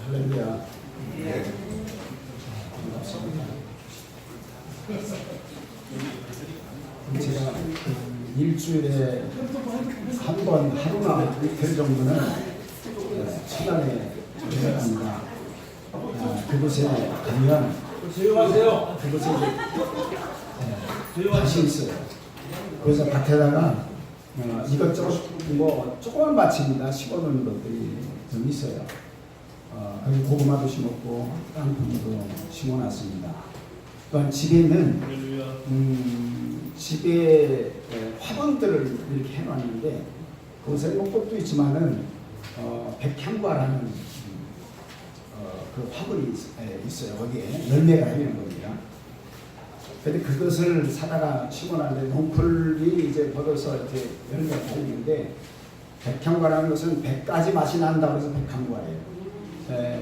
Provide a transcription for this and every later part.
할렐루야. 네. 반갑습니다. 제가 일주일에 한 번 하루나 이틀 정도는 시간에 들어갑니다. 그곳에 가면 그곳에 밭이 있어요. 그래서 밭에다가 이것저것 조그만 밭입니다. 심어놓은 것들이 좀 있어요. 그리고 고구마도 심었고 땅콩도 심어놨습니다. 또한 집에는 집에 화분들을 이렇게 해놨는데 그곳에 꽃도 있지만은 백향과라는 그 화분이 있어요. 거기에 열매가 있는 겁니다. 근데 그것을 사다가 심어놨는데 농풀이 이제 벗어서 이렇게 열매가 달리는데 백향과라는 것은 100가지 맛이 난다고 해서 백향과예요.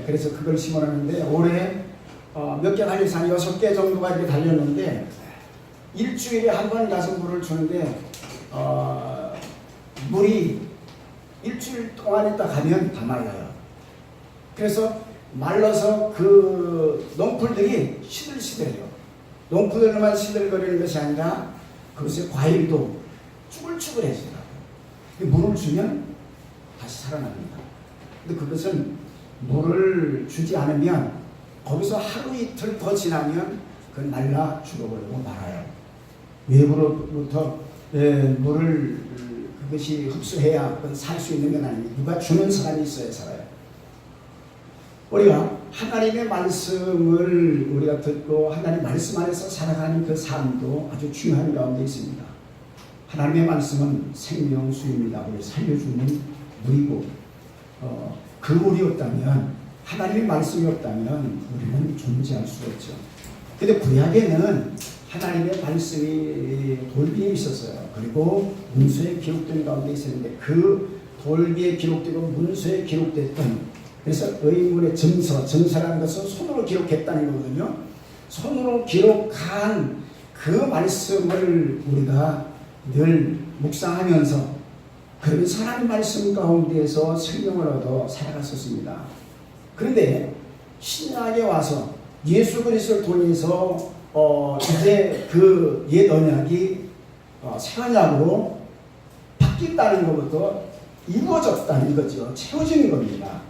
그래서 그걸 심어놨는데 올해 몇 개 달려서 한 6개 정도가 이렇게 달렸는데 일주일에 한 번 가서 물을 주는데 물이 일주일 동안 있다 가면 다 말라요. 그래서 말라서 그 농풀들이 시들시들해요. 농풀들만 시들거리는 것이 아니라 그것의 과일도 쭈글쭈글해져요. 물을 주면 다시 살아납니다. 근데 그것은 물을 주지 않으면 거기서 하루 이틀 더 지나면 그건 말라 죽어버리고 말아요. 외부로부터 물을 그것이 흡수해야 살 수 있는 건 아닙니다. 누가 주는 사람이 있어야 살아요. 우리가 하나님의 말씀을 우리가 듣고 하나님 말씀 안에서 살아가는 그 삶도 아주 중요한 가운데 있습니다. 하나님의 말씀은 생명수입니다. 우리를 살려주는 물이고 그 물이 없다면 하나님의 말씀이 없다면 우리는 존재할 수가 없죠. 근데 구약에는 하나님의 말씀이 돌비에 있었어요. 그리고 문서에 기록된 가운데 있었는데 그 돌비에 기록되고 문서에 기록됐던 그래서 의문의 증서라는 것은 손으로 기록했다는 거거든요. 손으로 기록한 그 말씀을 우리가 늘 묵상하면서 그러면서 하나님 말씀 가운데에서 생명을 얻어 살아갔었습니다. 그런데 신약에 와서 예수 그리스도를 통해서 이제 그 옛 언약이 새 언약으로 바뀐다는 것부터 이루어졌다는 거죠. 채워지는 겁니다.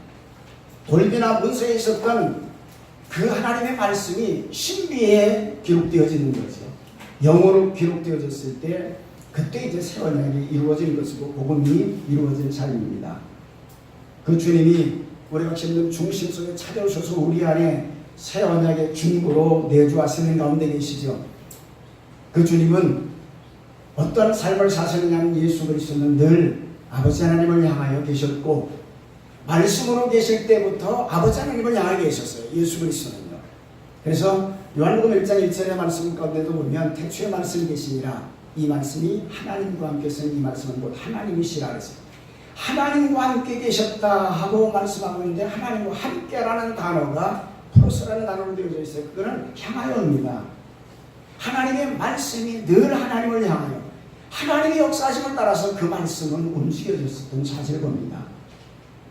돌비나 문서에 있었던 그 하나님의 말씀이 신비에 기록되어지는 거죠. 영어로 기록되어졌을 때 그때 이제 새 언약이 이루어진 것이고 복음이 이루어진 삶입니다. 그 주님이 우리가 지금 중심 속에 찾아오셔서 우리 안에 새 언약의 주님으로 내주하시는 가운데 계시죠. 그 주님은 어떤 삶을 사시느냐면 예수 그리스도는 늘 아버지 하나님을 향하여 계셨고 말씀으로 계실 때부터 아버지 하나님을 향하여 계셨어요. 예수 그리스도는요. 그래서 요한복음 1장 1절의 말씀 가운데도 보면 태초에 말씀이 계시니라 이 말씀이 하나님과 함께 계신 이 말씀은 곧 하나님이시라 그랬어요. 하나님과 함께 계셨다 하고 말씀하고 있는데 하나님과 함께라는 단어가 프로스라는 단어로 되어져 있어요. 그거는 향하여입니다. 하나님의 말씀이 늘 하나님을 향하여 하나님의 역사하심을 따라서 그 말씀은 움직여졌었던 사실을 봅니다.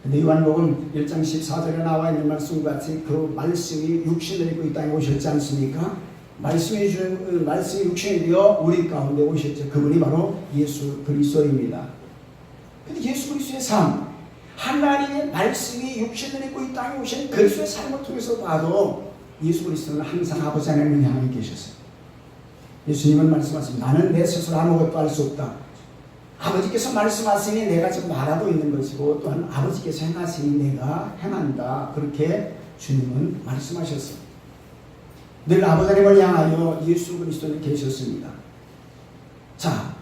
근데 요한복음 1장 14절에 나와 있는 말씀과 같이 그 말씀이 육신을 입고 이 땅에 오셨지 않습니까? 말씀이 육신이 되어 우리 가운데 오셨죠. 그분이 바로 예수 그리스도입니다. 근데 예수 그리스도의 삶, 하나님의 말씀이 육신을 입고 이 땅에 오신 그리스도의 삶을 통해서 봐도 예수 그리스도는 항상 아버지 하나님을 향해 계셨어요. 예수님은 말씀하십니다. 나는 내 스스로 아무것도 할 수 없다. 아버지께서 말씀하시니 내가 지금 말하고 있는 것이고 또한 아버지께서 행하시니 내가 행한다. 그렇게 주님은 말씀하셨습니다. 늘 아버지 하나님을 향하여 예수 그리스도는 계셨습니다. 자,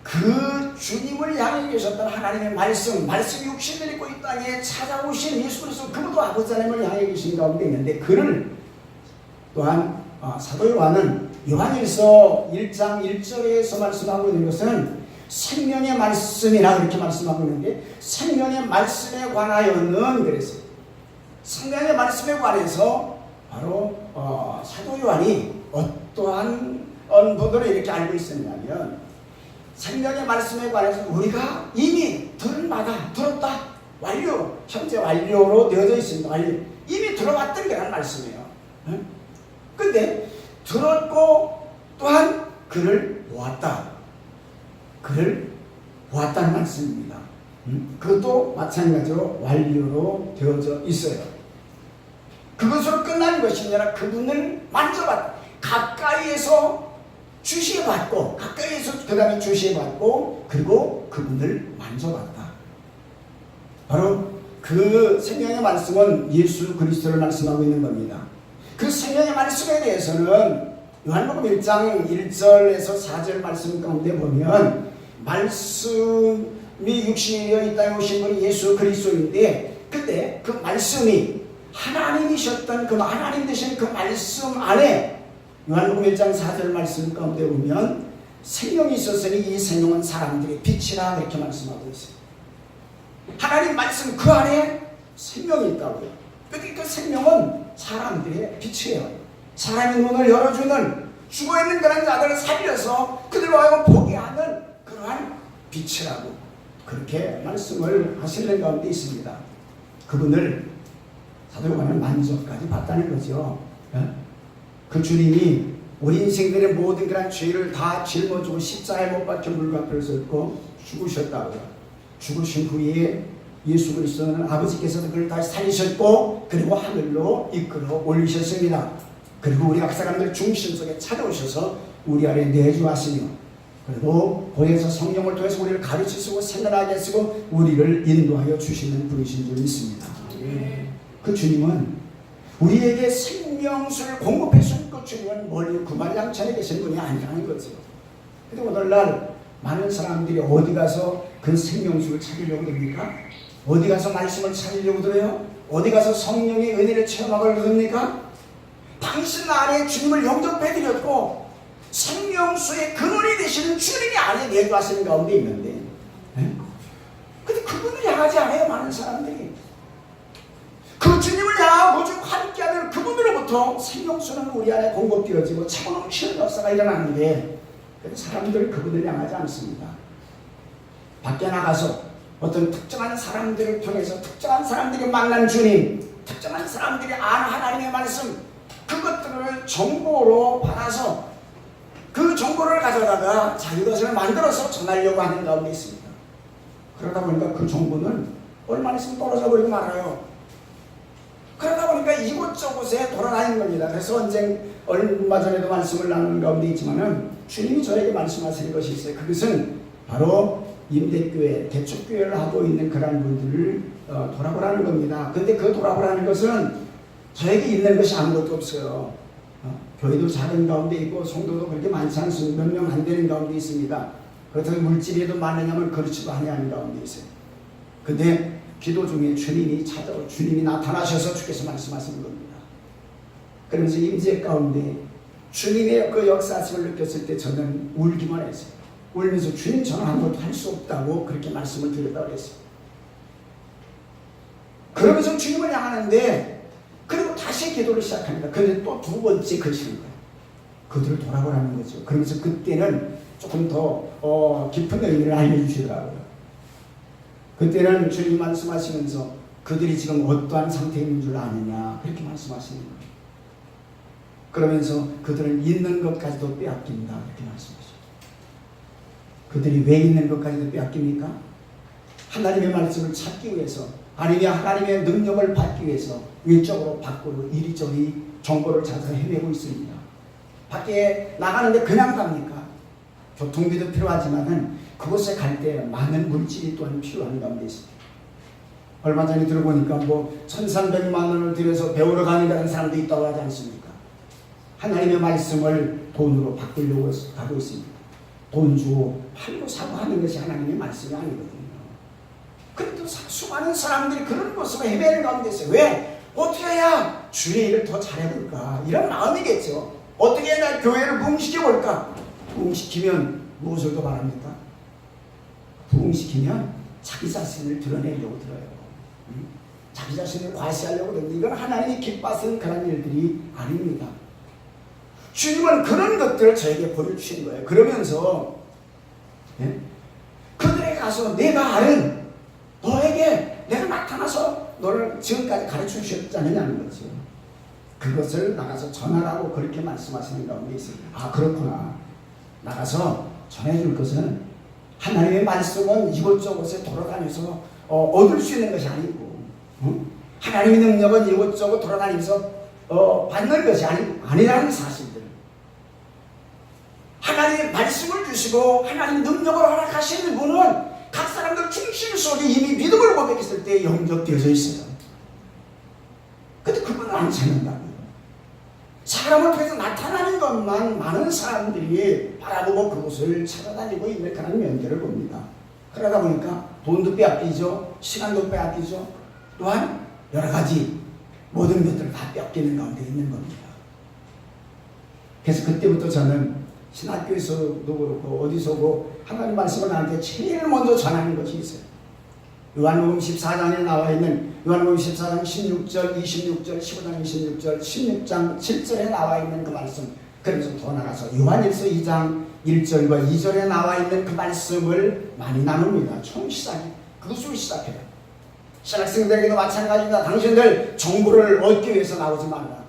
그 주님을 향해 계셨던 하나님의 말씀이 육신을 입고 이 땅에 찾아오신 예수 그리스도 그분도 아버지 하나님을 향해 계신 가운데 있는데 그를 또한 사도 요한은 요한일서 1장 1절에서 말씀하고 있는 것은 생명의 말씀이라 그렇게 말씀하고 있는데 생명의 말씀에 관하여는 그랬어요. 생명의 말씀에 관해서 바로 사도 요한이 어떠한 부분을 이렇게 알고 있었냐면 생명의 말씀에 관해서 우리가 이미 들은 바다 들었다 완료 현재 완료로 되어져 있습니다. 완료. 이 들어왔던 거란 말씀이에요. 근데 들었고 또한 그를 보았다. 그를 보았다는 말씀입니다. 그것도 마찬가지로 완료로 되어져 있어요. 그것으로 끝나는 것이 아니라 그분을 만져봤다. 가까이에서 주시해봤고, 가까이에서 그 다음에 주시해봤고, 그리고 그분을 만져봤다. 바로 그 생명의 말씀은 예수 그리스도를 말씀하고 있는 겁니다. 그 생명의 말씀에 대해서는 요한복음 1장 1절에서 4절 말씀 가운데 보면 말씀이 육신이 되어 이 땅에 오신 분이 예수 그리스도인데, 그때 그 말씀이 하나님이셨던 그 하나님 되신 그 말씀 안에 요한복음 1장 4절 말씀 가운데 보면 생명이 있었으니 이 생명은 사람들의 빛이라 이렇게 말씀하고 있어요. 하나님 말씀 그 안에 생명이 있다고요. 그러니까 그 생명은 사람들의 빛이에요. 사람의 눈을 열어주는, 죽어있는 그런 자들을 살려서 그들로 하여금 보게 하는 그러한 빛이라고 그렇게 말씀을 하시는 가운데 있습니다. 그분을 사도 요한은 만져까지 봤다는 거죠. 그 주님이 우리 인생들의 모든 그런 죄를 다 짊어지고 십자가에 못 박혀 물과표를 쏟고 죽으셨다고요. 죽으신 후에 예수 그리스도는 아버지께서도 그를 다시 살리셨고 그리고 하늘로 이끌어 올리셨습니다. 그리고 우리 각 사람들 중심 속에 찾아오셔서 우리 안에 내주하시며 그리고 보혜사 성령을 통해서 우리를 가르치시고 생각하게 하시고 우리를 인도하여 주시는 분이신 줄 믿습니다. 그 주님은 우리에게 생명수를 공급해 주신 그 주님은 멀리 구만양천에 계신 분이 아니라는 거죠. 근데 오늘날 많은 사람들이 어디 가서 그 생명수를 찾으려고 됩니까? 어디 가서 말씀을 찾으려고 들어요? 어디 가서 성령의 은혜를 체험하려고 그럽니까? 당신 안에 주님을 영접해 드렸고 생명수의 근원이 되시는 주님이 안에 내주하시는 가운데 있는데, 근데 그분을 향하지 않아요. 많은 사람들이 그 주님을 향하고 쭉 함께하는 그분으로부터 생명수는 우리 안에 공급되어지고 차고 넘치는 역사가 일어나는데, 사람들은 그분을 향하지 않습니다. 밖에 나가서 어떤 특정한 사람들을 통해서 특정한 사람들이 만난 주님, 특정한 사람들이 아는 하나님의 말씀, 그것들을 정보로 받아서 그 정보를 가져다가 자기 것을 만들어서 전하려고 하는 가운데 있습니다. 그러다 보니까 그 정보는 얼마나 있으면 떨어져 버리고 말아요. 그러다 보니까 이곳저곳에 돌아다니는 겁니다. 그래서 얼마 전에도 말씀을 나누는 가운데 있지만은 주님이 저에게 말씀하시는 것이 있어요. 그것은 바로 임대교회, 개척교회를 하고 있는 그런 분들을 돌아보라는 겁니다. 근데 그 돌아보라는 것은 저에게 있는 것이 아무것도 없어요. 교회도 작은 가운데 있고 성도도 그렇게 많지 않습니다. 몇 명 안 되는 가운데 있습니다. 그렇다고 물질에도 많으냐면 그렇지도 아니하는 가운데 있어요. 근데 기도 중에 주님이 찾아오, 주님이 나타나셔서 주께서 말씀하시는 겁니다. 그러면서 임재 가운데 주님의 그 역사심을 느꼈을 때 저는 울기만 했어요. 울면서 주님 저는 아무것도 할 수 없다고 그렇게 말씀을 드렸다고 했어요. 그러면서 주님을 향하는데 그리고 다시 기도를 시작합니다. 그런데 또 두 번째 그러시는 거예요. 그들을 돌아보라는 거죠. 그러면서 그때는 조금 더 깊은 의미를 알려주시더라고요. 그때는 주님 말씀하시면서 그들이 지금 어떠한 상태에 있는 줄 아느냐 그렇게 말씀하시는 거예요. 그러면서 그들은 있는 것까지도 빼앗긴다 이렇게 말씀하시죠. 그들이 왜 있는 것까지도 빼앗깁니까? 하나님의 말씀을 찾기 위해서, 아니면 하나님의 능력을 받기 위해서 위쪽으로 밖으로 이리저리 정보를 찾아서 헤매고 있습니다. 밖에 나가는데 그냥 갑니까? 교통비도 필요하지만은 그곳에 갈 때 많은 물질이 또한 필요한 가운데 있습니다. 얼마 전에 들어보니까 1,300만 원을 들여서 배우러 가는 사람도 있다고 하지 않습니까? 하나님의 말씀을 돈으로 바꾸려고 가고 있습니다. 돈 주고 팔고 사고 하는 것이 하나님의 말씀이 아니거든요. 그래도 수많은 사람들이 그런 모습을 헤매는 가운데 있어요. 왜? 어떻게 해야 주의 일을 더 잘해볼까? 이런 마음이겠죠. 어떻게 해야 교회를 부흥시켜볼까? 부흥시키면 무엇을 더 바랍니까? 부흥시키면 자기 자신을 드러내려고 들어요. 자기 자신을 과시하려고 들어요. 이건 하나님이 기뻐하시는 그런 일들이 아닙니다. 주님은 그런 것들을 저에게 보여주신 거예요. 그러면서 그들에게 가서 내가 아는 너에게 내가 나타나서 너를 지금까지 가르쳐 주셨지 않느냐는 거죠. 그것을 나가서 전하라고 그렇게 말씀하시는 가운데 있습니다. 아, 그렇구나. 나가서 전해줄 것은 하나님의 말씀은 이곳저곳에 돌아다니면서 얻을 수 있는 것이 아니고, 하나님의 능력은 이곳저곳 돌아다니면서 받는 것이 아니라는 사실들. 하나님의 말씀을 주시고 하나님 능력을 허락하시는 분은 각 사람들 중심 속에 이미 믿음을 고백했을 때 영접되어져 있어요. 근데 그분은 안 찾는다고요. 사람을 통해서 나타나는 것만 많은 사람들이 바라보고 그곳을 찾아다니고 있는 그런 면들을 봅니다. 그러다 보니까 돈도 빼앗기죠. 시간도 빼앗기죠. 또한 여러 가지 모든 것들을 다 뺏기는 가운데 있는 겁니다. 그래서 그때부터 저는 신학교에서도 그렇고 어디서고 하나님 말씀을 나한테 제일 먼저 전하는 것이 있어요. 요한복음 14장에 나와 있는 요한복음 14장 16절, 26절, 15장 26절, 16장 7절에 나와 있는 그 말씀, 그러면서 더 나가서 요한일서 2장 1절과 2절에 나와 있는 그 말씀을 많이 나눕니다. 처음 시작이 그것으로 시작해요. 신학생들에게도 마찬가지입니다. 당신들 정보를 얻기 위해서 나오지 말라.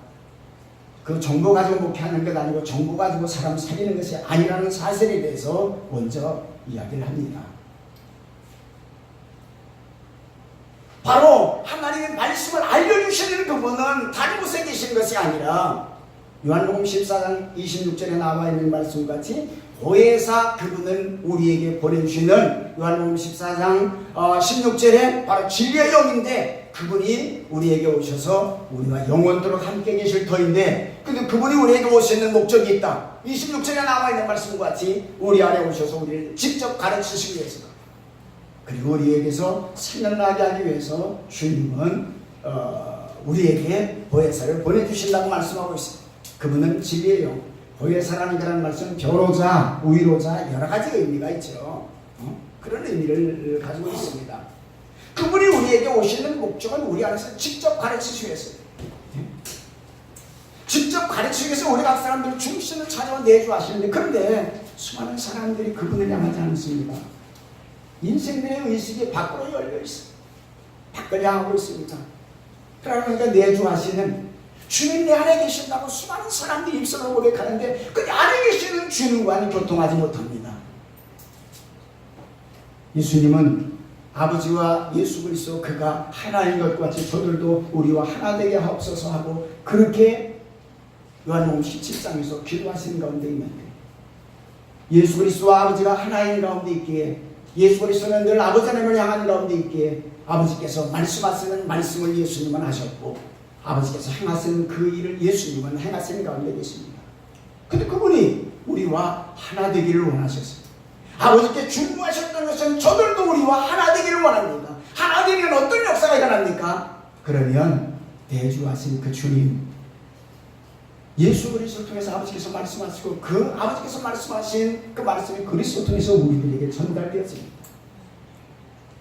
그 정보 가지고 목회하는 것 아니고 정보 가지고 사람 살리는 것이 아니라는 사실에 대해서 먼저 이야기를 합니다. 바로 하나님의 말씀을 알려주시는 그분은 다른 곳에 계신 것이 아니라 요한복음 14장 26절에 나와 있는 말씀같이 보혜사 그분은 우리에게 보내주시는 요한복음 14장 16절에 바로 진리의 영인데 그분이 우리에게 오셔서 우리와 영원토록 함께 계실 터인데, 근데 그분이 우리에게 오시는 목적이 있다. 26절에 나와 있는 말씀과 같이 우리 안에 오셔서 우리를 직접 가르치시기 위해서, 그리고 우리에게서 생명나게 하기 위해서 주님은 우리에게 보혜사를 보내주신다고 말씀하고 있습니다. 그분은 진리의 영, 보혜사라는 그런 말씀은 변호자, 위로자, 여러 가지 의미가 있죠. 그런 의미를 가지고 있습니다. 그분이 우리에게 오시는 목적은 우리 안에서 직접 가르치시기 위해서요. 직접 가르치기 위해서 우리 각 사람들 중심을 찾아와 내주하시는데, 그런데 수많은 사람들이 그분을 향하지 않습니다. 인생들의 의식이 밖으로 열려 있습니다. 밖을 향하고 있습니다. 그러니까 내주하시는 주님 내 안에 계신다고 수많은 사람들이 입술로 고백하는데 그 안에 계시는 주님과는 교통하지 못합니다. 예수님은 아버지와 예수 그리스도 그가 하나인 것과 같이 저들도 우리와 하나 되게 하옵소서 하고 그렇게 요한복음 17장에서 기도하시는 가운데 있는데, 예수 그리스도와 아버지가 하나인 가운데 있기에, 예수 그리스도는 늘 아버지 하나님을 향하는 가운데 있기에 아버지께서 말씀하시는 말씀을 예수님은 하셨고 아버지께서 행하시는 그 일을 예수님은 행하시는 가운데 계십니다. 근데 그분이 우리와 하나 되기를 원하셨어요. 아버지께 중보하셨던 것은 저들도 우리와 하나 되기를 원합니다. 하나 되면 어떤 역사가 일어납니까? 그러면 대주하신 그 주님 예수 그리스도를 통해서 아버지께서 말씀하시고 그 아버지께서 말씀하신 그 말씀이 그리스도를 통해서 우리들에게 전달되었습니다.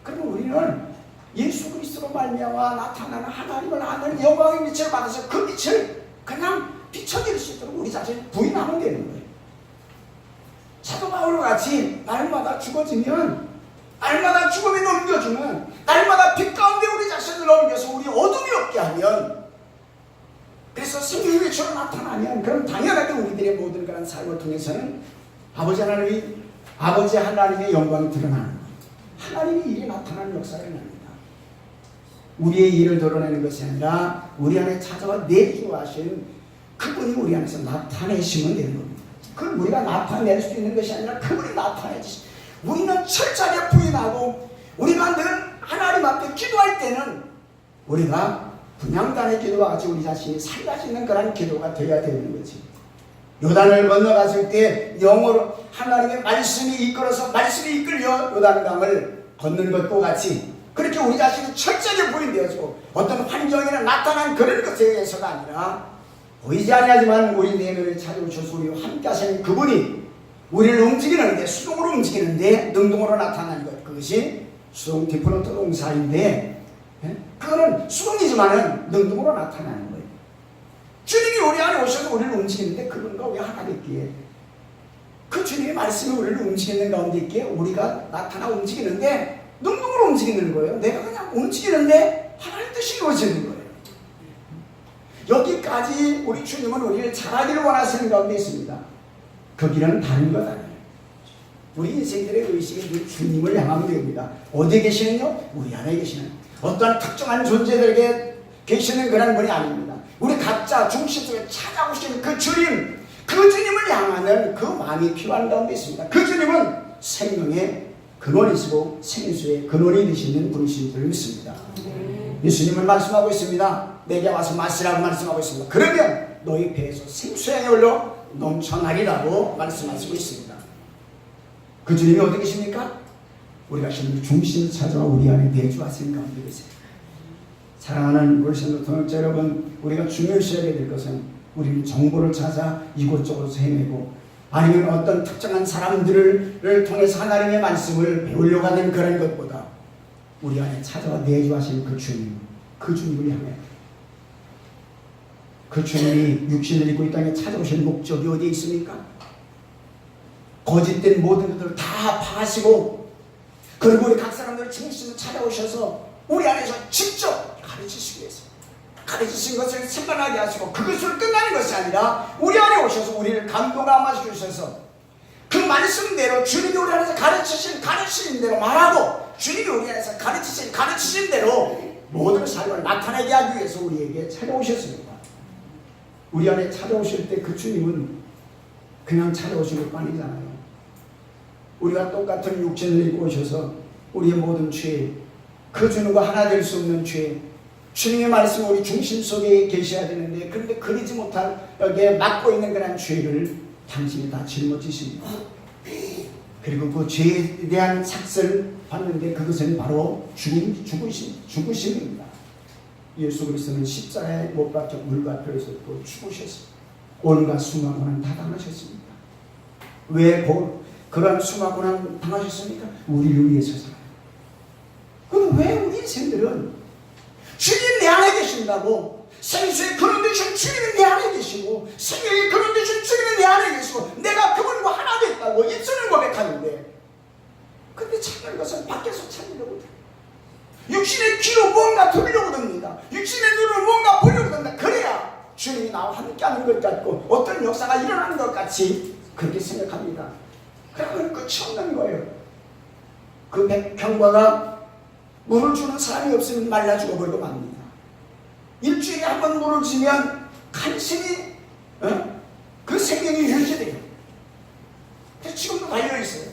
그러면 우리는 예수 그리스도로 말미암아 나타나는 하나님을 아는 영광의 빛을 받아서 그 빛을 그냥 비춰질 수 있도록 우리 자신을 부인하면 되는 거예요. 사도 바울과 같이 날마다 죽어지면, 날마다 죽음에 넘겨주면, 날마다 빛 가운데 우리 자신을 넘겨서 우리 어둠이 없게 하면, 그래서 성령의 빛으로 나타나면, 그럼 당연하게 우리들의 모든 그런 삶을 통해서는 아버지 하나님의 영광이 드러나는 거예요. 하나님의 일이 나타나는 역사가 일어납니다. 우리의 일을 드러내는 것이 아니라 우리 안에 찾아와 내주하신 그분이 우리 안에서 나타내시면 되는 겁니다. 그걸 우리가 나타낼 수 있는 것이 아니라 그분이 나타내지. 우리는 철저하게 부인하고 우리가 늘 하나님 앞에 기도할 때는 우리가 분향단의 기도와 같이 우리 자신이 살아지는 그런 기도가 되어야 되는 거지. 요단을 건너갔을 때 영으로 하나님의 말씀이 이끌어서 말씀이 이끌려 요단강을 걷는 것과 같이 그렇게 우리 자신이 철저하게 부인되어지고 어떤 환경이나 나타난 그런 것에 의해서가 아니라 보이지 아니하지만 우리 내면을 찾아오셔서 우리와 함께 하시는 그분이 우리를 움직이는데, 수동으로 움직이는데 능동으로 나타나는 것, 그것이 수동 디프런트 동사인데, 그거는 수동이지만은 능동으로 나타나는 거예요. 주님이 우리 안에 오셔서 우리를 움직이는데 그분과 우리 하나 됐기에, 그 주님의 말씀이 우리를 움직이는 가운데 있기에 우리가 나타나 움직이는데 능동으로 움직이는 거예요. 내가 그냥 움직이는데 하나님 뜻이 반드시 이루어지는 거예요. 여기까지 우리 주님은 우리를 잘하기를 원하시는 가운데 있습니다. 그 길은 다른 것 아니에요. 우리 인생들의 의식이 늘 주님을 향하면 됩니다. 어디에 계시는요? 우리 안에 계시는 어떠한 특정한 존재들에게 계시는 그런 분이 아닙니다. 우리 각자 중심 속에 찾아오시는 그 주님, 그 주님을 향하는 그 마음이 필요한 가운데 있습니다. 그 주님은 생명의 근원이시고 생수의 근원이 되시는 분이신 줄 믿습니다. 예수님은 말씀하고 있습니다. 내게 와서 마시라고 말씀하고 있습니다. 그러면 너희 배에서 생수의 흘러 넘쳐나리라고 말씀하시고 있습니다. 그 주님이 어디 계십니까? 우리가 주님 중심을 찾아와 우리 안에 내주하시는 가운데 계세요. 사랑하는 우리 성도 여러분, 우리가 중요시하게 될 것은 우리는 정보를 찾아 이곳저곳 헤매고 아니면 어떤 특정한 사람들을 통해서 하나님의 말씀을 배우려고 하는 그런 것보다 우리 안에 찾아와 내주하시는 그 주님, 그 주님을 향해 그 주님이 육신을 입고 이 땅에 찾아오신 목적이 어디에 있습니까? 거짓된 모든 것들을 다 파하시고 그리고 우리 각 사람들을 중심으로 찾아오셔서 우리 안에서 직접 가르치시기 위해서 가르치신 것을 생각나게 하시고 그것으로 끝나는 것이 아니라 우리 안에 오셔서 우리를 감동하여 주셔서 그 말씀대로 주님이 우리 안에서 가르치신 대로 말하고 주님이 우리 안에서 가르치신 대로 모든 삶을 나타내게 하기 위해서 우리에게 찾아오셨습니다. 우리 안에 찾아오실 때 그 주님은 그냥 찾아오신 것 아니잖아요. 우리가 똑같은 육신을 입고 오셔서 우리의 모든 죄, 그 주님과 하나 될 수 없는 죄, 주님의 말씀이 우리 중심 속에 계셔야 되는데 그런데 그리지 못한 여기에 맡고 있는 그런 죄를 당신이 다 짊어지십니다. 그리고 그 죄에 대한 삭슬 받는데 그것은 바로 주님 죽으심입니다. 예수 그리스도는 십자가에 못 박혀 물과 뼈에서 또 죽으셨습니다. 온갖 수마 고난 다 당하셨습니다. 왜 그런 수마 고난 당하셨습니까? 우리를 위해서 살아요. 그럼 왜 우리 인생들은 주님 내 안에 계신다고 생수의 근원 되신 주님이 내 안에 계시고 생명의 근원 되신 주님이 내 안에 계시고 내가 그분과 하나 됐다고 입술을 고백하는데 근데 찾는 것은 밖에서 찾으려고 돼. 육신의 귀로 뭔가 들으려고 듭니다. 육신의 눈으로 뭔가 보려고 듭니다. 그래야 주님이 나와 함께하는 것 같고 어떤 역사가 일어나는 것 같이 그렇게 생각합니다. 그러면 끝이 없는 거예요. 그 백평과가 물을 주는 사람이 없으면 말라 죽어버리고 맙니다. 일주일에 한 번 물을 주면 간신히 그 생명이 유지돼요. 지금도 달려있어요.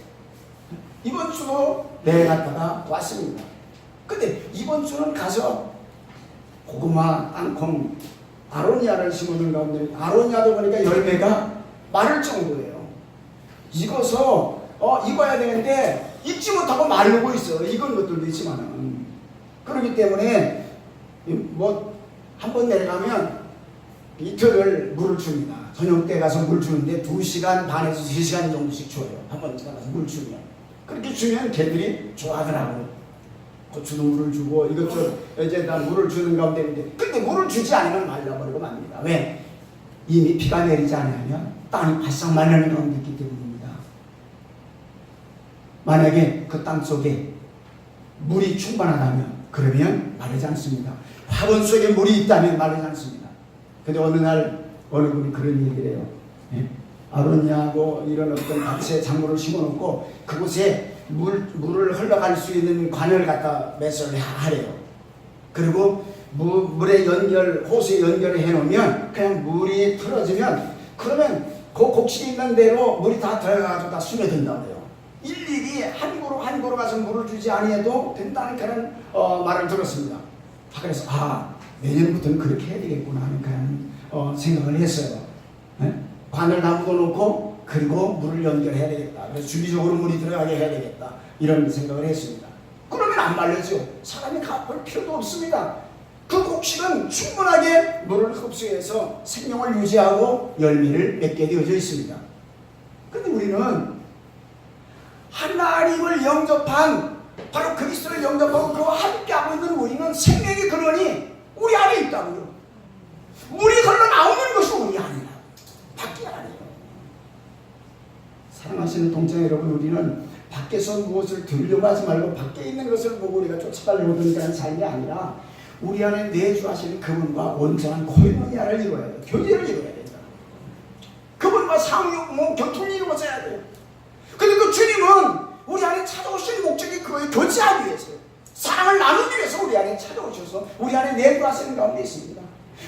이번 주도 내려갔다가 왔습니다. 근데 이번 주는 가서 고구마, 땅콩, 아로니아를 심는 가운데 아로니아도 보니까 열매가 마를 정도예요. 익어서 익어야 되는데 익지 못하고 마르고 있어. 익은 것들도 있지만은 그렇기 때문에 뭐 한 번 내려가면 이틀을 물을 줍니다. 저녁 때 가서 물 주는데 2시간 반에서 3시간 정도씩 줘요. 한 번 가서 물 주면 그렇게 주면 개들이 좋아하더라고요. 고추도 물을 주고 이것저것 이제 다 물을 주는 가운데 있는데 근데 물을 주지 않으면 말라버리고 맙니다. 왜? 이미 비가 내리지 않으면 땅이 바싹 말라는 가운데 있기 때문입니다. 만약에 그 땅 속에 물이 충만하다면 그러면 마르지 않습니다. 화분 속에 물이 있다면 마르지 않습니다. 근데 어느 날 어느 분이 그런 얘기를 해요. 아로니아하고 이런 어떤 밭에 작물을 심어놓고 그곳에 물을 흘러갈 수 있는 관을 갖다 매설을 하래요. 그리고 물에 호수에 연결을 해놓으면 그냥 물이 틀어지면 그러면 그 곡식이 있는 대로 물이 다 들어가가지고 다 스며든다고 해요. 일일이 한 그루 가서 물을 주지 아니해도 된다는 그런 말을 들었습니다. 그래서 내년부터는 그렇게 해야 되겠구나 하는 그런 생각을 했어요. 관을 다 묻어놓고 그리고 물을 연결해야 되겠다. 그래서 주기적으로 물이 들어가게 해야 되겠다. 이런 생각을 했습니다. 그러면 안 말르죠. 사람이 갚을 필요도 없습니다. 그 곡식은 충분하게 물을 흡수해서 생명을 유지하고 열매를 맺게 되어져 있습니다. 그런데 우리는 하나님을 영접한 바로 그리스도를 영접하고 그와 함께하고 있는 우리는 생명의 근원이 우리 안에 있다고요. 물이 흘러나오는 것이 우리 안이라 밖이 아니에요. 사랑하시는 동창 여러분, 우리는 밖에서 무엇을 들으려고 하지 말고 밖에 있는 것을 보고 우리가 쫓아가려고 하는 그런 삶이 아니라 우리 안에 내주하시는 그분과 온전한 코이노니아를 이루어야 돼요. 교제를 이루어야 된다. 그분과 교통이 이루어져야 돼요. 근데 그 주님은 우리 안에 찾아오신 목적이 그거에 교제하기 위해서요. 사랑을 나누기 위해서 우리 안에 찾아오셔서 우리 안에 내주하시는 가운데 있습니다.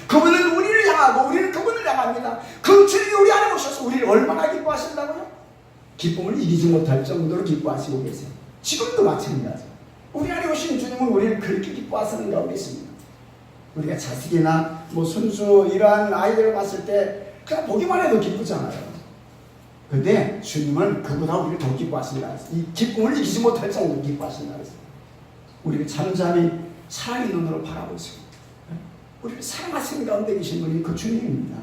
그분은 우리를 향하고 우리는 그분을 향합니다. 그 주님이 우리 안에 오셔서 우리를 얼마나 기뻐하신다고요? 기쁨을 이기지 못할 정도로 기뻐하시고 계세요. 지금도 마찬가지죠. 우리 안에 오신 주님은 우리를 그렇게 기뻐하시는 가운데 있습니다. 우리가 자식이나 손주 이러한 아이들을 봤을 때 그냥 보기만 해도 기쁘잖아요. 근데 주님은 그보다 우리를 더 기뻐하신다. 이 기쁨을 이기지 못할 정도로 기뻐하신다. 우리를 잠잠히 사랑의 눈으로 바라보세요. 우리를 사랑하시는 가운데 계신 분이 그 주님입니다.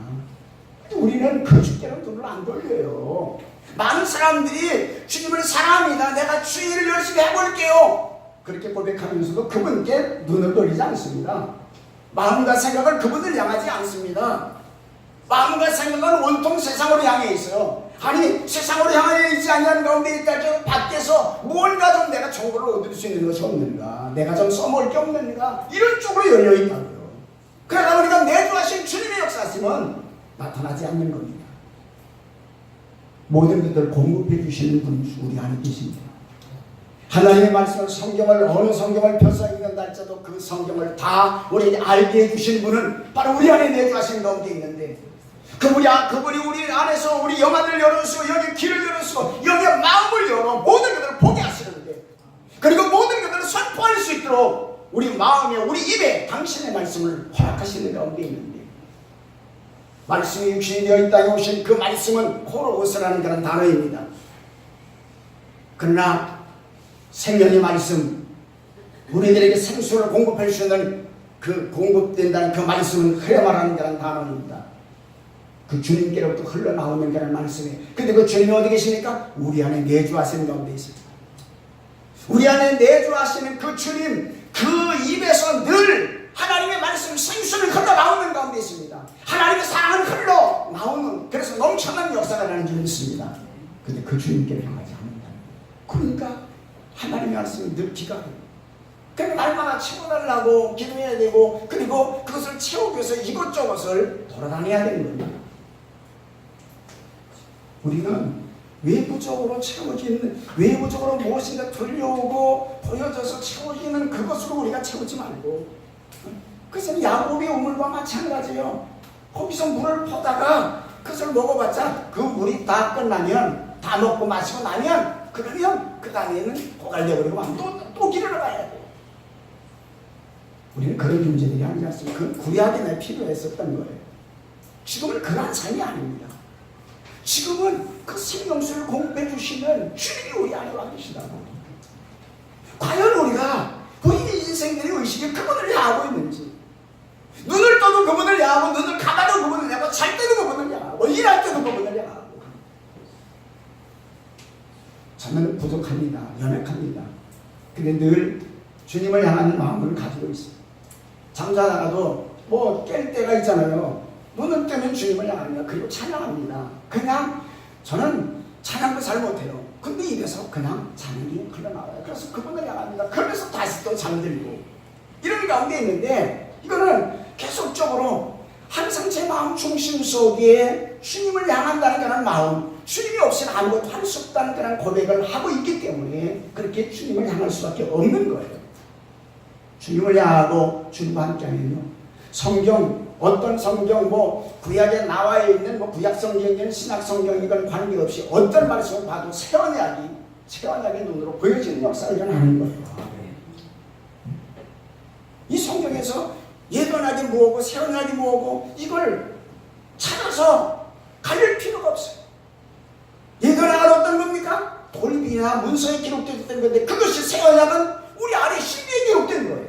우리는 그 주께는 눈을 안 돌려요. 많은 사람들이 주님을 사랑합니다. 내가 주일을 열심히 해볼게요. 그렇게 고백하면서도 그분께 눈을 돌리지 않습니다. 마음과 생각을 그분을 향하지 않습니다. 마음과 생각은 온통 세상으로 향해 있어요. 아니 세상으로 향해 있지 않는 가운데 있다. 밖에서 무언가 좀 내가 정보를 얻을 수 있는 것이 없는가, 내가 좀 써먹을 게 없는가, 이런 쪽으로 열려있다고요. 그러다 보니까 내주하신 주님의 역사심은 나타나지 않는 겁니다. 모든 것들을 공급해 주시는 분이 우리 안에 계십니다. 하나님의 말씀을 어느 성경을 펴서 읽는달지라도 그 성경을 다 우리에게 알게 해주신 분은 바로 우리 안에 내주하신 가운데 있는데, 그분이 우리 안에서 우리 영안을 열어주시고 여기 귀를 열어주시고 여기 마음을 열어 모든 것들을 보게 하시는데, 그리고 모든 것들을 선포할 수 있도록 우리 마음에 우리 입에 당신의 말씀을 허락하시는 가운데 있는데, 말씀이 육신이 되어 이 땅에 오신 그 말씀은 호로오스라는 그런 단어입니다. 그러나 생명의 말씀, 우리들에게 생수를 공급해 주시는 그 공급된다는 그 말씀은 흐려말하는 그런 단어입니다. 그 주님께로부터 흘러나오는 그런 말씀이. 근데 그 주님이 어디 계십니까? 우리 안에 내주하시는 가운데 있습니다. 우리 안에 내주하시는 그 주님, 그 입에서 늘 하나님의 말씀 생수를 흘러나오는 가운데 있습니다. 하나님의 사랑은 흘러나오는, 그래서 넘쳐나는 역사가 나는 줄 믿습니다. 근데 그 주님께로 향하지 않는다. 그러니까 하나님의 말씀이 늘 기각해요. 그러니까 날마다 채워달라고 기도해야 되고, 그리고 그것을 채우기 위해서 이것저것을 돌아다녀야 되는 겁니다. 우리는 외부적으로 채워지는, 외부적으로 무엇인가 들려오고 보여져서 채워지는 그것으로 우리가 채우지 말고, 그것은 야곱의 우물과 마찬가지예요. 거기서 물을 퍼다가 그것을 먹어봤자 그 물이 다 끝나면, 다 먹고 마시고 나면, 그러면 그 다음에는 고갈되어버리고 또 길을 가야 돼요. 우리는 그런 존재들이 아니지 않습니까? 그 구약에 내 필요했었던 거예요. 지금은 그러한 삶이 아닙니다. 지금은 그 생명수를 공급해 주시는 주님이 우리 안에 와 계시다고. 과연 우리가 우리 인생들의 의식이 그분을 향하고 있는지, 눈을 떠도 그분을 향하고, 눈을 감아도 그분을 향하고, 잘 때도 그분을 향하고, 일할 때도 그분을 향하고. 저는 부족합니다. 연약합니다. 근데 늘 주님을 향하는 마음을 가지고 있어요. 잠자다가도 깰 때가 있잖아요. 눈을 뜨면 주님을 향합니다. 그리고 찬양합니다. 그냥 저는 찬양도 잘 못해요. 근데 입에서 그냥 찬양이 흘러나와요. 그래서 그분을 향합니다. 그래서 다시 또 잠들고 이런 가운데 있는데, 이거는 계속적으로 항상 제 마음 중심 속에 주님을 향한다는 그런 마음, 주님이 없이는 아무것도 할 수 없다는 그런 고백을 하고 있기 때문에 그렇게 주님을 향할 수밖에 없는 거예요. 주님을 향하고 주님과 함께하면요, 성경, 어떤 성경, 구약에 나와 있는 구약 성경이든 신약 성경이든 관계없이 어떤 말씀을 봐도 새 언약의 눈으로 보여지는 역사를 일어나는 거예요. 이 성경에서 옛 언약이 뭐고 새 언약이 뭐고 이걸 찾아서 가릴 필요가 없어요. 옛 언약은 어떤 겁니까? 돌비나 문서에 기록되었던 건데, 그것이 새 언약은 우리 안에 신비에 기록된 거예요.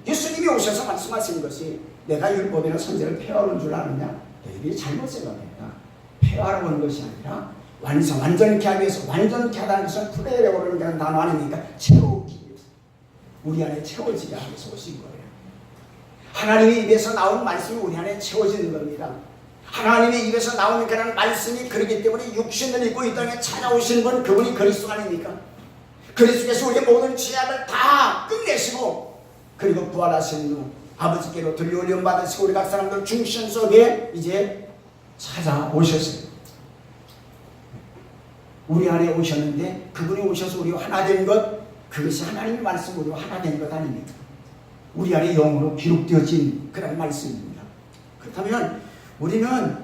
예수님이 오셔서 말씀하신 것이, 내가 율법이나 선지를 폐하는 줄 아느냐? 너희들이 잘못 생각했다. 폐하라고 하는 것이 아니라 완전케 하기 위해서, 완전케 하다는 것은 프레라고 하는 그런 단어 아닙니까? 채우기 위해서, 우리 안에 채워지게 하기 위해서 오신 거예요. 하나님의 입에서 나온 말씀이 우리 안에 채워지는 겁니다. 하나님의 입에서 나오는 그런 말씀이 그렇기 때문에 육신을 입고 이 땅에 찾아오신 분, 그분이 그리스도 아닙니까? 그리스도께서 우리의 모든 죄악을 다 끝내시고 그리고 부활하신 후 아버지께로 들려올림 받으시고 우리 각 사람들 중심 속에 이제 찾아오셨어요. 우리 안에 오셨는데 그분이 오셔서 우리와 하나 된 것, 그것이 하나님의 말씀 우리와 하나 된 것 아닙니까? 우리 안에 영으로 기록되어진 그런 말씀입니다. 그렇다면 우리는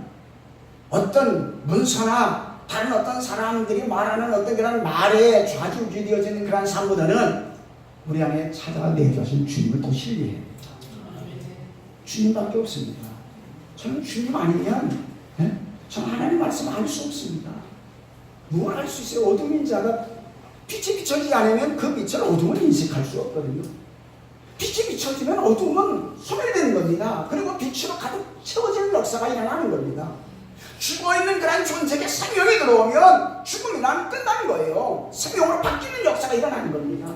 어떤 문서나 다른 어떤 사람들이 말하는 어떤 그런 말에 좌지우지되어지는 그런 삶보다는 우리 안에 찾아와 내주신 주님을 더 신뢰해야 됩니다. 주님밖에 없습니다. 저는 주님 아니면 저는 하나님 말씀 알 수 없습니다. 무엇을 알 수 있어요? 어둠인 자가 빛이 비춰지지 않으면 그 빛을 어둠을 인식할 수 없거든요. 빛이 비춰지면 어둠은 소멸되는 겁니다. 그리고 빛으로 가득 채워지는 역사가 일어나는 겁니다. 죽어있는 그런 존재에게 생명이 들어오면 죽음이란 끝나는 거예요. 생명으로 바뀌는 역사가 일어나는 겁니다.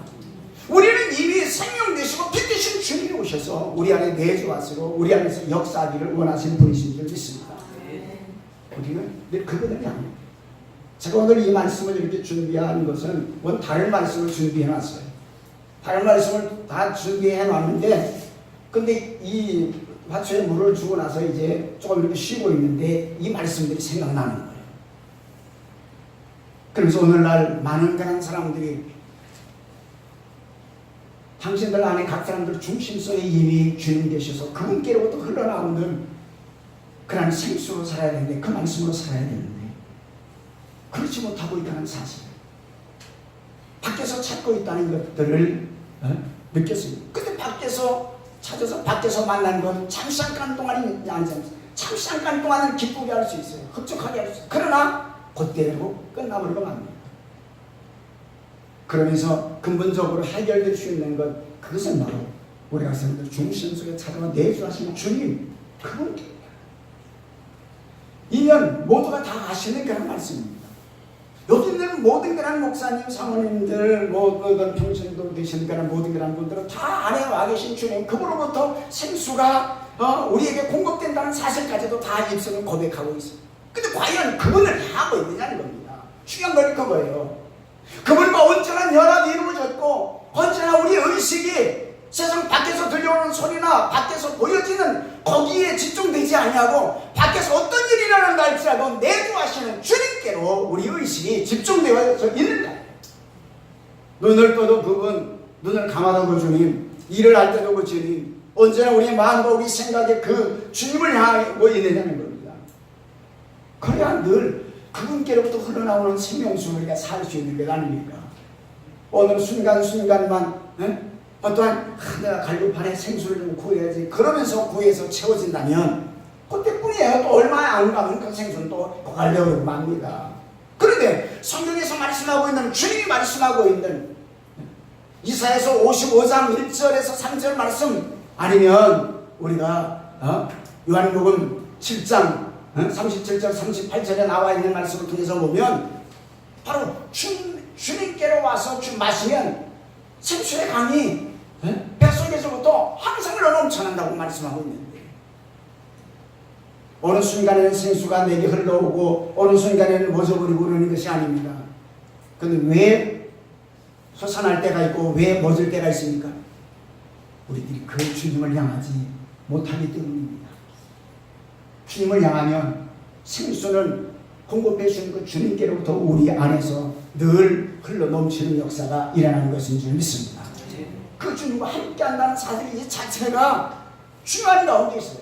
우리는 이미 생명 되시고 빛 되신 주님이 오셔서 우리 안에 내주하시고 우리 안에서 역사하기를 원하시는 분이신 줄 믿습니다. 우리는 늘 그분을 향합니다. 제가 오늘 이 말씀을 이렇게 준비한 것은 원 다른 말씀을 준비해 놨어요. 다른 말씀을 다 준비해 놨는데 근데 이 화초에 물을 주고 나서 이제 조금 이렇게 쉬고 있는데 이 말씀들이 생각나는 거예요. 그래서 오늘날 많은 그런 사람들이 당신들 안에 각 사람들 중심 속에 이미 주님 계셔서 그분께로부터 흘러나오는 그런 생수로 살아야 되는데 그 말씀으로 살아야 되는데 그렇지 못하고 있다는 사실, 밖에서 찾고 있다는 것들을 느꼈습니다. 근데 밖에서 찾아서 밖에서 만난 건 잠시간 동안이 아니잖아요. 잠시간 동안은 기쁘게 할 수 있어요. 흡족하게 할 수 있어요. 그러나 그때로 끝나버리고 맙니다. 그러면서 근본적으로 해결될 수 있는 것, 그것은 바로 우리가 생각들 중심 속에 찾아와 내주하시는 주님, 그분입니다. 이면 모두가 다 아시는 그런 말씀입니다. 여기 있는 모든 그런 목사님, 사모님들, 그런 평신도 되시는 그런 모든 그런 분들은 다 안에 와 계신 주님, 그분으로부터 생수가 우리에게 공급된다는 사실까지도 다 입술을 고백하고 있어요. 근데 과연 그분을 향하고 있느냐는 겁니다. 중요한 건 그거예요. 그분과 언제나 연합이 이루어졌고 언제나 우리 의식이 세상 밖에서 들려오는 소리나 밖에서 보여지는 거기에 집중되지 아니하고 밖에서 어떤 일이 일어난다 할지라도 내주하시는 주님께로 우리 의식이 집중되어 있는 거예요. 눈을 떠도 그분, 눈을 감아도 그 주님, 일을 할 때도 그 주님, 언제나 우리 마음과 우리 생각에 그 주님을 향하고 있느냐는 겁니다. 그래야 늘 그분께로부터 흘러나오는 생명수를 우리가 살 수 있는 것 아닙니까? 오늘 순간순간만 어떠한 내가 갈급한에 생수를 좀 구해야지 그러면서 구해서 채워진다면 그때뿐이에요. 또 얼마 안 가면 그 생수는 또 고갈려고 맙니다. 그런데 성경에서 말씀하고 있는, 주님이 말씀하고 있는 이사야서 55장 1절에서 3절 말씀 아니면 우리가 요한복음 7장 37절 38절에 나와 있는 말씀을 통해서 보면 바로 주님께로 와서 마시면 생수의 강이 뱃속에서부터 항상 흘러넘쳐난다고 말씀하고 있는데 어느 순간에는 생수가 내게 흘러오고 어느 순간에는 멎어버리고 그러는 것이 아닙니다. 그런데 왜 솟아날 때가 있고 왜 멎을 때가 있습니까? 우리들이 그 주님을 향하지 못하기 때문입니다. 주님을 향하면 생수는 공급해 주는 그 주님께로부터 우리 안에서 늘 흘러 넘치는 역사가 일어나는 것인 줄 믿습니다. 그 주님과 함께 한다는 사실 이 자체가 중요한 가운데 있어요.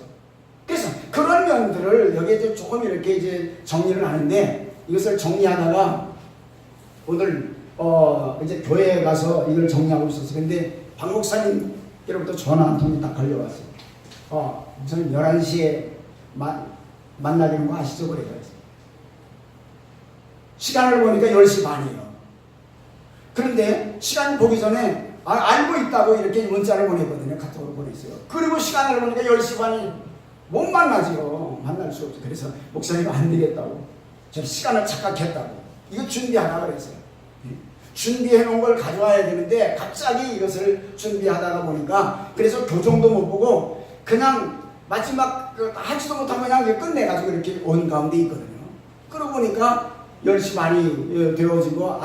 그래서 그런 면들을 여기에 조금 이렇게 이제 정리를 하는데 이것을 정리하다가 오늘 이제 교회에 가서 이걸 정리하고 있었어요. 근데 박 목사님께로부터 전화 한 통이 딱 걸려왔어요. 저는 11시에 만나기는 거 아시죠? 그래요. 시간을 보니까 10시 반이에요. 그런데 시간 보기 전에 알고 있다고 이렇게 문자를 보내거든요. 카톡으로 보냈어요. 그리고 시간을 보니까 10시 반이 못 만나지요. 만날 수 없죠. 그래서 목사님 안 되겠다고. 저 시간을 착각했다고. 이거 준비하라 그랬어요. 준비해 놓은 걸 가져와야 되는데 갑자기 이것을 준비하다가 보니까 그래서 교정도 못 보고 그냥 마지막 하지도 못하고 그냥 끝내가지고 이렇게 온 가운데 있거든요. 그러고 보니까 10시 반이 되어지고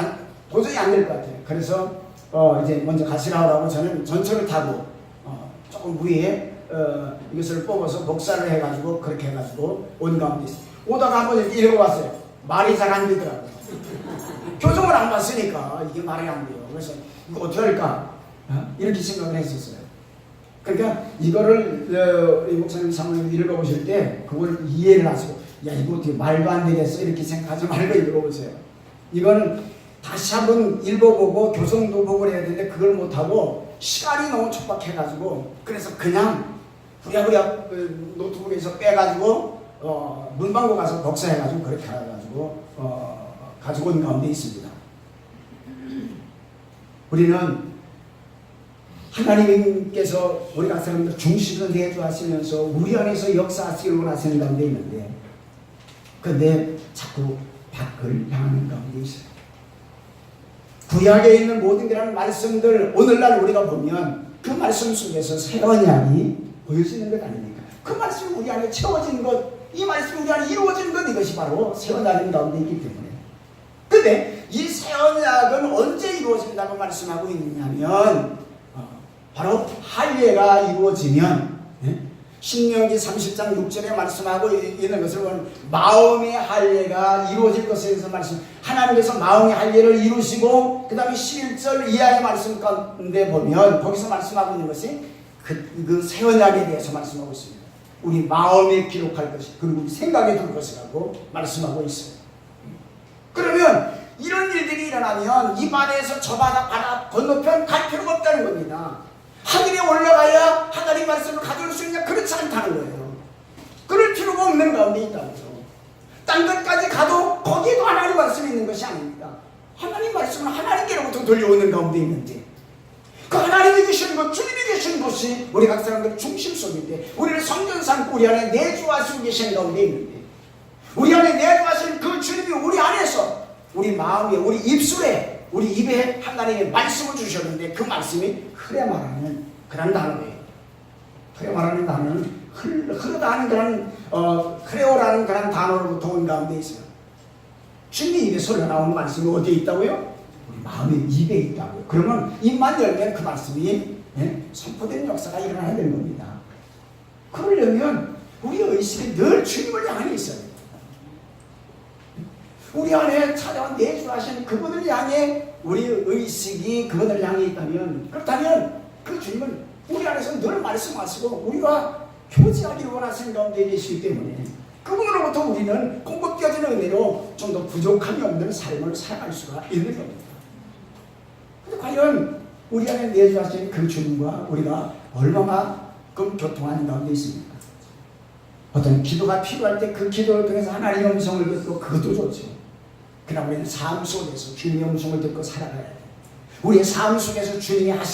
도저히 안 될 것 같아요. 그래서 이제 먼저 가시라고 하고 저는 전철을 타고 조금 위에 이것을 뽑아서 목살을 해가지고 그렇게 해가지고 온 가운데 있어요. 오다가 한번 읽어봤어요. 말이 잘 안 되더라고요. 교정을 안 봤으니까 이게 말이 안 돼요. 그래서 이거 어떻게 할까? 이렇게 생각을 했었어요. 그러니까 이거를 이 목사님 사모님 읽어보실 때 그걸 이해를 하시고 야 이거 어떻게 말도 안 되겠어 이렇게 생각하지 말고 읽어보세요. 이거는 다시 한번 읽어보고 교정도 보고 해야 되는데 그걸 못하고 시간이 너무 촉박해가지고 그래서 그냥 부랴부랴 노트북에서 빼가지고 문방구 가서 복사해가지고 그렇게 해가지고 가지고 온 가운데 있습니다. 우리는 하나님께서 우리 각 사람들 중심을 내주하시면서 우리 안에서 역사하시기를 원하시는 가운데 있는데 근데 자꾸 밖을 향하는 가운데 있어요. 구약에 있는 모든 그런 말씀들 오늘날 우리가 보면 그 말씀 속에서 새 언약이 보여지는 것 아닙니까? 그 말씀이 우리 안에 채워진 것, 이 말씀이 우리 안에 이루어진 것, 이것이 바로 새 언약인 가운데 있기 때문에. 근데 이 새 언약은 언제 이루어진다고 말씀하고 있느냐면 바로 할례가 이루어지면 신명기 30장 6절에 말씀하고 있는 것을 보면 마음의 할례가 이루어질 것에 대해서 말씀, 하나님께서 마음의 할례를 이루시고 그 다음에 11절 이하의 말씀 가운데 보면 거기서 말씀하고 있는 것이 그 새 언약에 대해서 말씀하고 있습니다. 우리 마음에 기록할 것이 그리고 우리 생각에 둘 것이라고 말씀하고 있어요. 그러면 이런 일들이 일어나면 이 바다에서 저 바다 건너편 갈 필요가 없다는 겁니다. 하늘에 올라가야 하나님 말씀을 가져올 수 있냐? 그렇지 않다는 거예요. 그럴 필요가 없는 가운데 있다는 거죠. 딴 것까지 가도 거기에도 하나님 말씀이 있는 것이 아닙니다. 하나님 말씀은 하나님께로부터 들려오는 가운데 있는데 그 하나님이 계시는 것, 주님이 계시는 것이 우리 각 사람들의 중심 속인데 우리를 성전 삼고 우리 안에 내주하시고 계시는 가운데 있는데 우리 안에 내주하시는 그 주님이 우리 안에서 우리 마음에 우리 입술에 우리 입에 하나님의 말씀을 주셨는데 그 말씀이 흐레 말하는 그런 단어예요. 흐레 말하는 단어는 흐르다 하는 그런 흐레오라는 그런 단어로부터 온 가운데 있어요. 주님 입에서 흘러나오는 말씀이 어디에 있다고요? 우리 마음의 입에 있다고요. 그러면 입만 열면 그 말씀이 선포되는 역사가 일어나야 되는 겁니다. 그러려면 우리 의식이 늘 주님을 향해 있어요. 우리 안에 찾아온 내주하신 그분을 향해 우리 의식이 그분을 향해 있다면 그렇다면 그 주님은 우리 안에서 늘 말씀하시고 우리와 교제하기를 원하시는 가운데 계시기 때문에 그분으로부터 우리는 공급되어지는 은혜로 좀 더 부족함이 없는 삶을 살아갈 수가 있는 겁니다. 근데 과연 우리 안에 내주하신 그 주님과 우리가 얼마나 교통하는 가운데 있습니까? 어떤 기도가 필요할 때 그 기도를 통해서 하나님의 음성을 듣고 그것도 좋죠. 그러나 우리는 삶 속에서 주님의 음성을 듣고 살아가야 돼요. 우리의 삶 속에서 주님이 하시는